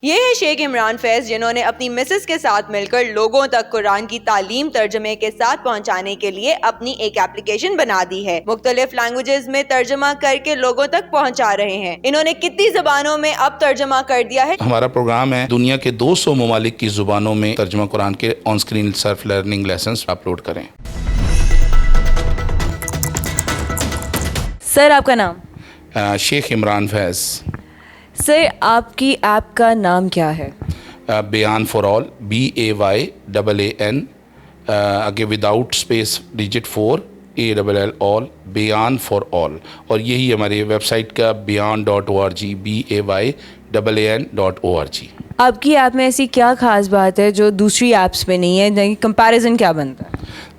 یہ ہے شیخ عمران فیض، جنہوں نے اپنی مسز کے ساتھ مل کر لوگوں تک قرآن کی تعلیم ترجمے کے ساتھ پہنچانے کے لیے اپنی ایک ایپلیکیشن بنا دی ہے۔ مختلف لینگویجز میں ترجمہ کر کے لوگوں تک پہنچا رہے ہیں۔ انہوں نے کتنی زبانوں میں اب ترجمہ کر دیا ہے؟ ہمارا پروگرام ہے دنیا کے 200 ممالک کی زبانوں میں ترجمہ قرآن کے on screen self learning lessons upload کریں۔ سر آپ کا نام؟ شیخ عمران فیض۔ سر آپ کی ایپ کا نام کیا ہے؟ بیان فار آل، BAYAN، آگے وداؤٹ اسپیس ڈیجٹ 4 ALL آل، بیان فار آل، اور یہی ہماری ویب سائٹ کا beyan.org، BAYAN.org۔ آپ کی ایپ میں ایسی کیا خاص بات ہے جو دوسری ایپس میں نہیں ہے؟ کمپیریزن کیا بنتا ہے؟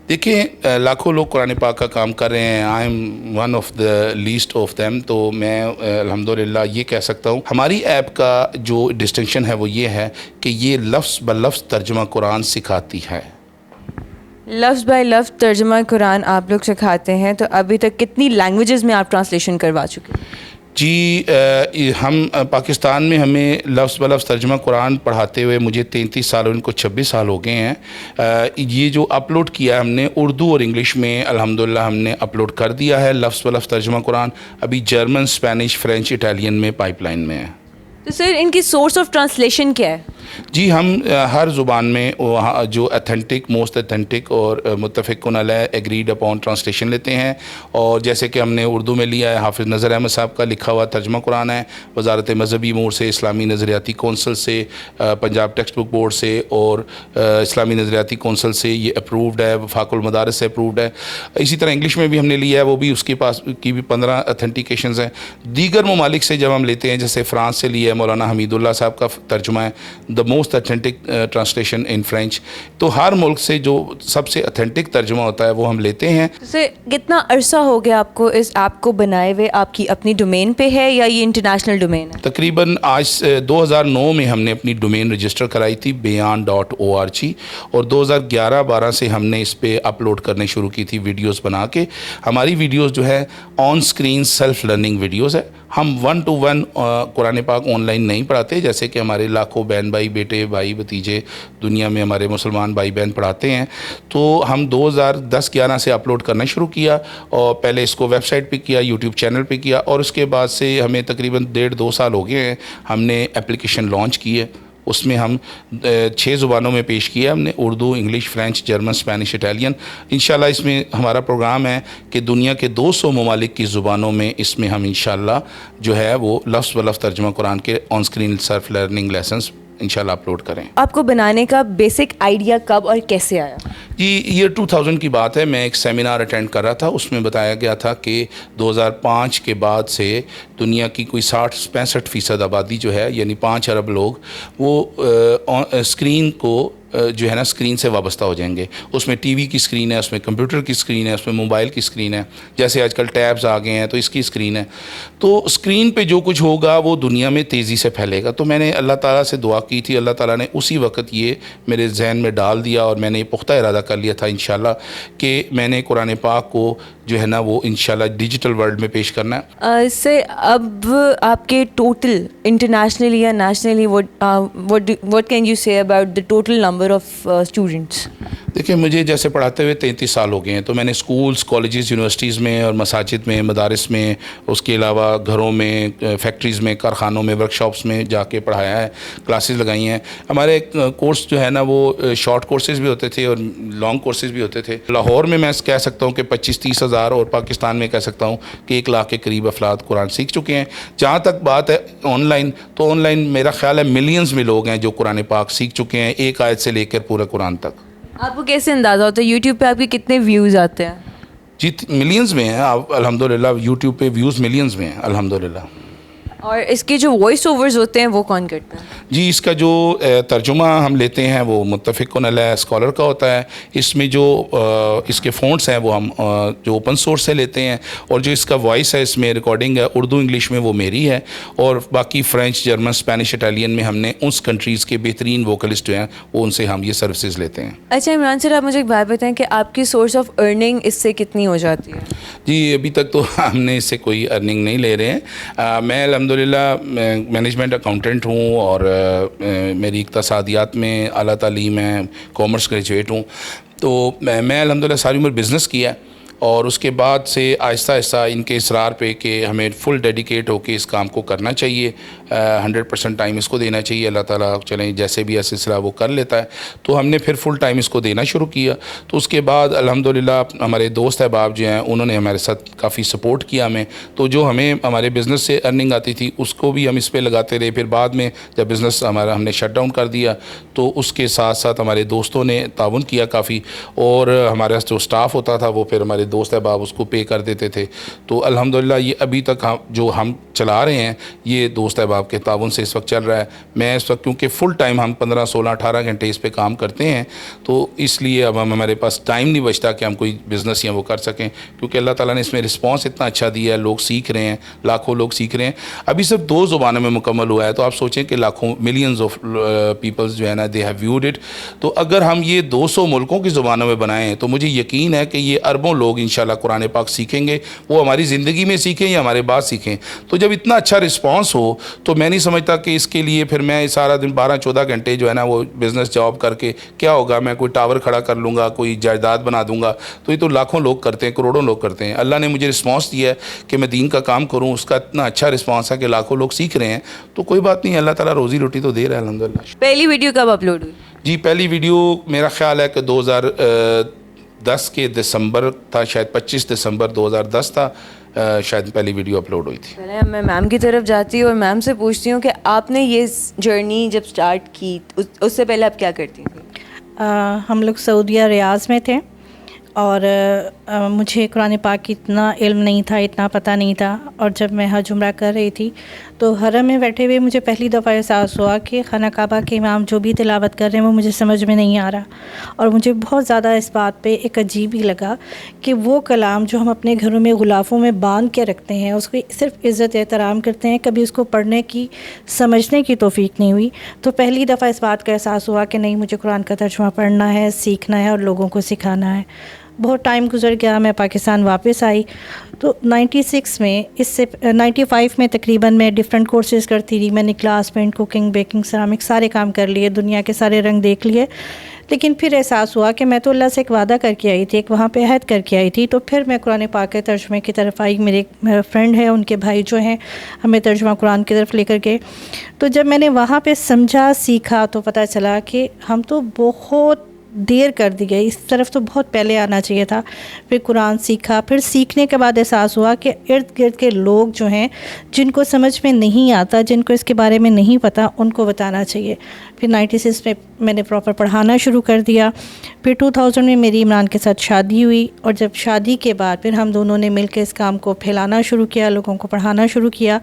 دیکھیں، لاکھوں لوگ قرآن پاک کا کام کر رہے ہیں، I am one of the least of them, تو میں الحمدللہ یہ کہہ سکتا ہوں ہماری ایپ کا جو ڈسٹنکشن ہے وہ یہ ہے کہ یہ لفظ بلفظ ترجمہ قرآن سکھاتی ہے۔ لفظ بائی لفظ ترجمہ قرآن آپ لوگ سکھاتے ہیں، تو ابھی تک کتنی لینگویجز میں آپ ٹرانسلیشن کروا چکے ہیں؟ جی، ہم پاکستان میں ہمیں لفظ بلفظ ترجمہ قرآن پڑھاتے ہوئے مجھے 33 سال اور ان کو 26 سال ہو گئے ہیں۔ یہ جو اپلوڈ کیا ہے ہم نے اردو اور انگلش میں الحمدللہ ہم نے اپلوڈ کر دیا ہے لفظ بلفظ ترجمہ قرآن، ابھی جرمن، اسپینش، فرینچ، اٹالین میں پائپ لائن میں ہے۔ تو سر ان کی سورس آف ٹرانسلیشن کیا ہے؟ جی، ہم ہر زبان میں جو اتھینٹک، موسٹ اتھینٹک اور متفقن علیہ ایگریڈ اپون ٹرانسلیشن لیتے ہیں، اور جیسے کہ ہم نے اردو میں لیا ہے حافظ نذر احمد صاحب کا لکھا ہوا ترجمہ قرآن ہے، وزارت مذہبی امور سے، اسلامی نظریاتی کونسل سے، پنجاب ٹیکسٹ بک بورڈ سے اور اسلامی نظریاتی کونسل سے یہ اپرووڈ ہے، وفاق المدارس سے اپرووڈ ہے۔ اسی طرح انگلش میں بھی ہم نے لیا ہے، وہ بھی اس کے پاس کی بھی 15 اتھینٹیکیشنز ہیں۔ دیگر ممالک سے جب ہم لیتے ہیں، جیسے فرانس سے لیا ہے مولانا حمید اللہ صاحب کا ترجمہ ہے، the most authentic translation in French, تو ہر ملک سے جو سب سے اتھینٹک ترجمہ ہوتا ہے وہ ہم لیتے ہیں۔ سر کتنا عرصہ ہو گیا آپ کو اس ایپ کو بنائے ہوئے؟ آپ کی اپنی ڈومین پہ ہے یا یہ انٹرنیشنل ڈومین ہے؟ تقریباً آج 2009 میں ہم نے اپنی ڈومین رجسٹر کرائی تھی beyan.org، اور 2011-12 سے ہم نے اس پہ اپلوڈ کرنے شروع کی تھی ویڈیوز بنا کے۔ ہماری ویڈیوز جو ہے آن سکرین سیلف لرننگ ویڈیوز ہے۔ ہم 1 to 1 قرآن پاک آن لائن نہیں پڑھاتے، جیسے کہ ہمارے لاکھوں بہن بھائی، بیٹے بھائی بھتیجے دنیا میں ہمارے مسلمان بھائی بہن پڑھاتے ہیں۔ تو ہم 2010-11 سے اپلوڈ کرنا شروع کیا، اور پہلے اس کو ویب سائٹ پہ کیا، یوٹیوب چینل پہ کیا، اور اس کے بعد سے ہمیں تقریباً 1.5-2 سال ہو گئے ہیں ہم نے اپلیکیشن لانچ کی ہے۔ اس میں ہم 6 زبانوں میں پیش کیا، ہم نے Urdu, English, French, German, Spanish, Italian. انشاءاللہ اس میں ہمارا پروگرام ہے کہ دنیا کے 200 ممالک کی زبانوں میں اس میں ہم انشاءاللہ جو ہے وہ لفظ بلفظ ترجمہ قرآن کے on screen self learning lessons انشاءاللہ اپلوڈ کریں۔ آپ کو بنانے کا بیسک آئیڈیا کب اور کیسے آیا؟ جی، یہ 2000 کی بات ہے، میں ایک سیمینار اٹینڈ کر رہا تھا، اس میں بتایا گیا تھا کہ 2005 کے بعد سے دنیا کی کوئی 60-65% آبادی جو ہے، یعنی 5 ارب لوگ، وہ اسکرین کو جو ہے نا اسکرین سے وابستہ ہو جائیں گے۔ اس میں ٹی وی کی اسکرین ہے، اس میں کمپیوٹر کی اسکرین ہے، اس میں موبائل کی اسکرین ہے، جیسے آج کل ٹیبز آ گئے ہیں تو اس کی اسکرین ہے۔ تو اسکرین پہ جو کچھ ہوگا وہ دنیا میں تیزی سے پھیلے گا۔ تو میں نے اللہ تعالیٰ سے دعا کی تھی، اللہ تعالیٰ نے اسی وقت یہ میرے ذہن میں ڈال دیا، اور میں نے یہ پختہ ارادہ کر لیا تھا انشاءاللہ کہ میں نے قرآن پاک کو جو ہے نا وہ انشاءاللہ ڈیجیٹل ورلڈ میں پیش کرنا ہے۔ سر اب آپ کے ٹوٹل انٹرنیشنلی یا nationally what can you say about the total number of students؟ دیکھیں، مجھے جیسے پڑھاتے ہوئے 33 سال ہو گئے ہیں، تو میں نے اسکولز، کالجز، یونیورسٹیز میں اور مساجد میں، مدارس میں، اس کے علاوہ گھروں میں، فیکٹریز میں، کارخانوں میں، ورک شاپس میں جا کے پڑھایا ہے، کلاسز لگائی ہیں۔ ہمارے کورس جو ہے نا وہ شارٹ کورسز بھی ہوتے تھے اور لانگ کورسز بھی ہوتے تھے۔ لاہور میں میں کہہ سکتا ہوں کہ 25-30 ہزار، اور پاکستان میں کہہ سکتا ہوں کہ 1 لاکھ کے قریب افراد قرآن سیکھ چکے ہیں۔ جہاں تک بات ہے آن لائن، تو آن لائن میرا خیال ہے ملینز میں لوگ ہیں جو قرآن پاک سیکھ چکے ہیں، ایک آیت سے لے کر پورا قرآن تک۔ آپ کو کیسے اندازہ ہوتا ہے یوٹیوب پہ آپ کے کتنے ویوز آتے ہیں؟ جی، ملینز میں ہیں، آپ الحمدللہ یوٹیوب پہ ویوز ملینز میں ہیں الحمدللہ۔ اور اس کے جو وائس اوورز ہوتے ہیں وہ کون کرتا ہے؟ جی، اس کا جو ترجمہ ہم لیتے ہیں وہ متفقن علیہ اسکالر کا ہوتا ہے۔ اس میں جو اس کے فونٹس ہیں وہ ہم جو اوپن سورس سے لیتے ہیں، اور جو اس کا وائس ہے، اس میں ریکارڈنگ ہے اردو انگلش میں وہ میری ہے، اور باقی فرینچ، جرمن، اسپینش، اٹالین میں ہم نے اس کنٹریز کے بہترین ووکلسٹ جو ہیں وہ ان سے ہم یہ سروسز لیتے ہیں۔ اچھا عمران سر، آپ مجھے ایک بات بتائیں کہ آپ کی سورس آف ارننگ اس سے کتنی ہو جاتی ہے؟ جی، ابھی تک تو ہم نے اس سے کوئی ارننگ نہیں لے رہے ہیں۔ میں الحمدللہ مینجمنٹ اکاؤنٹنٹ ہوں اور میری اقتصادیات میں اعلیٰ تعلیم ہے, کامرس گریجویٹ ہوں. تو میں الحمدللہ ساری عمر بزنس کیا ہے, اور اس کے بعد سے آہستہ آہستہ ان کے اصرار پہ کہ ہمیں فل ڈیڈیکیٹ ہو کے اس کام کو کرنا چاہیے, 100% ٹائم اس کو دینا چاہیے. اللہ تعالیٰ چلیں جیسے بھی سلسلہ وہ کر لیتا ہے, تو ہم نے پھر فل ٹائم اس کو دینا شروع کیا. تو اس کے بعد الحمدللہ ہمارے دوست احباب جو ہیں انہوں نے ہمارے ساتھ کافی سپورٹ کیا ہمیں. تو جو ہمیں ہمارے بزنس سے ارننگ آتی تھی اس کو بھی ہم اس پہ لگاتے رہے. پھر بعد میں جب بزنس ہمارا ہم نے شٹ ڈاؤن کر دیا تو اس کے ساتھ ساتھ ہمارے دوستوں نے تعاون کیا کافی, اور ہمارا جو اسٹاف ہوتا تھا وہ پھر ہمارے دوست احباب اس کو پے کر دیتے تھے. تو الحمدللہ یہ ابھی تک جو ہم چلا رہے ہیں یہ دوست احباب کے تعاون سے اس وقت چل رہا ہے. میں اس وقت کیونکہ فل ٹائم ہم 15 16 18 گھنٹے اس پہ کام کرتے ہیں, تو اس لیے اب ہمارے پاس ٹائم نہیں بچتا کہ ہم کوئی بزنس یا وہ کر سکیں, کیونکہ اللہ تعالیٰ نے اس میں رسپانس اتنا اچھا دیا ہے. لوگ سیکھ رہے ہیں, لاکھوں لوگ سیکھ رہے ہیں. ابھی صرف 2 زبانوں میں مکمل ہوا ہے, تو آپ سوچیں کہ لاکھوں ملینز آف پیپلز جو ہے نا دے ہیو ویوڈ اٹ. تو اگر ہم یہ 200 ملکوں کی زبانوں میں بنائیں تو مجھے یقین ہے کہ یہ اربوں لوگ انشاءاللہ قرآن پاک سیکھیں گے. وہ ہماری زندگی میں سیکھیں یا ہمارے بعد سیکھیں. تو جب اتنا اچھا رسپانس ہو تو میں نہیں سمجھتا کہ اس کے لیے پھر میں سارا دن 12-14 گھنٹے جو ہے نا وہ بزنس جاب کر کے کیا ہوگا. میں کوئی ٹاور کھڑا کر لوں گا, کوئی جائیداد بنا دوں گا. تو یہ تو لاکھوں لوگ کرتے ہیں, کروڑوں لوگ کرتے ہیں. اللہ نے مجھے رسپانس دیا ہے کہ میں دین کا کام کروں, اس کا اتنا اچھا رسپانس ہے کہ لاکھوں لوگ سیکھ رہے ہیں. تو کوئی بات نہیں, اللہ تعالیٰ روزی روٹی تو دے رہا ہے الحمدللہ. پہلی ویڈیو کب اپلوڈ ہوئی؟ جی پہلی ویڈیو میرا خیال ہے کہ 2010 کے دسمبر تھا, شاید 25 دسمبر 2010 تھا شاید پہلی ویڈیو اپلوڈ ہوئی تھی. پہلے میں میم کی طرف جاتی ہوں اور میم سے پوچھتی ہوں کہ آپ نے یہ جرنی جب سٹارٹ کی اس سے پہلے آپ کیا کرتی تھیں؟ ہم لوگ سعودیہ ریاض میں تھے, اور مجھے قرآن پاک کی اتنا علم نہیں تھا, اتنا پتہ نہیں تھا. اور جب میں حج عمرہ کر رہی تھی تو حرم میں بیٹھے ہوئے مجھے پہلی دفعہ احساس ہوا کہ خانہ کعبہ کے امام جو بھی تلاوت کر رہے ہیں وہ مجھے سمجھ میں نہیں آ رہا. اور مجھے بہت زیادہ اس بات پہ ایک عجیب ہی لگا کہ وہ کلام جو ہم اپنے گھروں میں غلافوں میں باندھ کے رکھتے ہیں, اس کی صرف عزت احترام کرتے ہیں, کبھی اس کو پڑھنے کی سمجھنے کی توفیق نہیں ہوئی. تو پہلی دفعہ اس بات کا احساس ہوا کہ نہیں, مجھے قرآن کا ترجمہ پڑھنا ہے, سیکھنا ہے اور لوگوں کو سکھانا ہے. بہت ٹائم گزر گیا, میں پاکستان واپس آئی تو 96 میں, اس سے 95 میں تقریباً میں ڈفرینٹ کورسز کرتی رہی. میں نے class paint, cooking, baking, ceramic سارے کام کر لیے, دنیا کے سارے رنگ دیکھ لیے. لیکن پھر احساس ہوا کہ میں تو اللہ سے ایک وعدہ کر کے آئی تھی, ایک وہاں پہ عہد کر کے آئی تھی. تو پھر میں قرآن پاک کے ترجمے کی طرف آئی. میرے ایک فرینڈ ہے, ان کے بھائی جو ہیں ہمیں ترجمہ قرآن کی طرف لے کر گئے. تو جب میں نے وہاں پہ سمجھا, سیکھا, تو پتہ چلا کہ ہم تو بہت دیر کر دی گئی, اس طرف تو بہت پہلے آنا چاہیے تھا. پھر قرآن سیکھا, پھر سیکھنے کے بعد احساس ہوا کہ ارد گرد کے لوگ جو ہیں جن کو سمجھ میں نہیں آتا, جن کو اس کے بارے میں نہیں پتہ, ان کو بتانا چاہیے. پھر 96 میں نے پراپر پڑھانا شروع کر دیا. پھر 2000 میں میری عمران کے ساتھ شادی ہوئی, اور جب شادی کے بعد پھر ہم دونوں نے مل کے اس کام کو پھیلانا شروع کیا, لوگوں کو پڑھانا شروع کیا.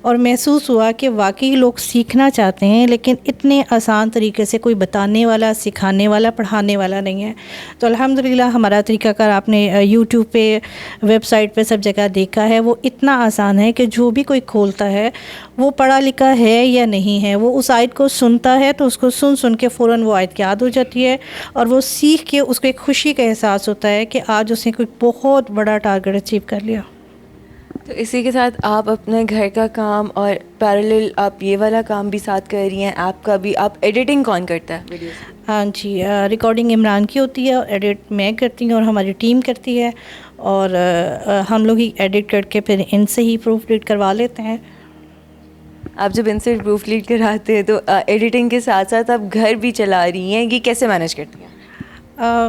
اور محسوس ہوا کہ واقعی لوگ سیکھنا چاہتے ہیں, لیکن اتنے آسان طریقے سے کوئی بتانے والا, سکھانے والا, پڑھانے والا نہیں ہے. تو الحمدللہ ہمارا طریقہ کار آپ نے یوٹیوب پہ, ویب سائٹ پہ سب جگہ دیکھا ہے, وہ اتنا آسان ہے کہ جو بھی کوئی کھولتا ہے وہ پڑھا لکھا ہے یا نہیں ہے, وہ اس آیت کو سنتا ہے تو اس کو سن کے فوراً وہ آیت یاد ہو جاتی ہے, اور وہ سیکھ کے اس کو ایک خوشی کا احساس ہوتا ہے کہ آج اس نے کوئی بہت بڑا ٹارگٹ اچیو کر لیا. تو اسی کے ساتھ آپ اپنے گھر کا کام اور پیرالل آپ یہ والا کام بھی ساتھ کر رہی ہیں, ایپ کا بھی. آپ ایڈیٹنگ کون کرتا ہے ویڈیوز؟ ہاں جی, ریکارڈنگ عمران کی ہوتی ہے, اور ایڈٹ میں کرتی ہوں اور ہماری ٹیم کرتی ہے, اور ہم لوگ ہی ایڈٹ کر کے پھر ان سے ہی پروف ریڈ کروا لیتے ہیں. آپ جب ان سے پروف لیڈ کراتے ہیں تو ایڈیٹنگ کے ساتھ ساتھ آپ گھر بھی چلا رہی ہیں, یہ کیسے مینیج کرتی ہیں؟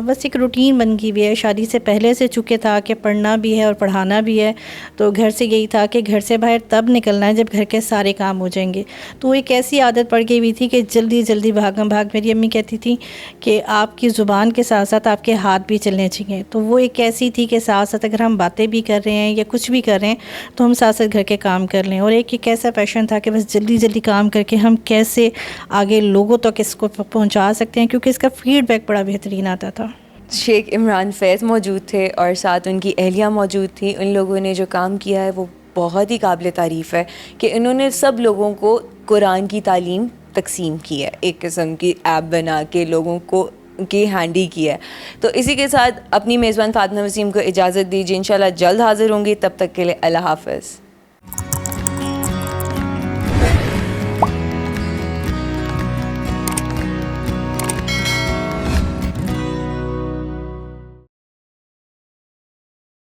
بس ایک روٹین بن گئی ہوئی ہے. شادی سے پہلے سے چونکہ تھا کہ پڑھنا بھی ہے اور پڑھانا بھی ہے, تو گھر سے یہی تھا کہ گھر سے باہر تب نکلنا ہے جب گھر کے سارے کام ہو جائیں گے. تو ایک ایسی عادت پڑ گئی ہوئی تھی کہ جلدی جلدی بھاگم بھاگ. میری امی کہتی تھی کہ آپ کی زبان کے ساتھ ساتھ آپ کے ہاتھ بھی چلنے چاہیے. تو وہ ایک ایسی تھی کہ ساتھ ساتھ اگر ہم باتیں بھی کر رہے ہیں یا کچھ بھی کر رہے ہیں تو ہم ساتھ ساتھ گھر کے کام کر لیں. اور ایک ایسا پیشن تھا کہ بس جلدی جلدی کام کر کے ہم کیسے آگے لوگوں تک اس کو پہنچا سکتے ہیں, کیونکہ اس کا فیڈ بیک بڑا بہترین آتا تھا. شیخ عمران فیض موجود تھے اور ساتھ ان کی اہلیہ موجود تھیں. ان لوگوں نے جو کام کیا ہے وہ بہت ہی قابل تعریف ہے کہ انہوں نے سب لوگوں کو قرآن کی تعلیم تقسیم کی ہے, ایک قسم کی ایپ بنا کے لوگوں کو کی ہینڈی کیا ہے. تو اسی کے ساتھ اپنی میزبان فاطمہ وسیم کو اجازت دیجیے, انشاءاللہ جلد حاضر ہوں گی, تب تک کے لیے اللہ حافظ.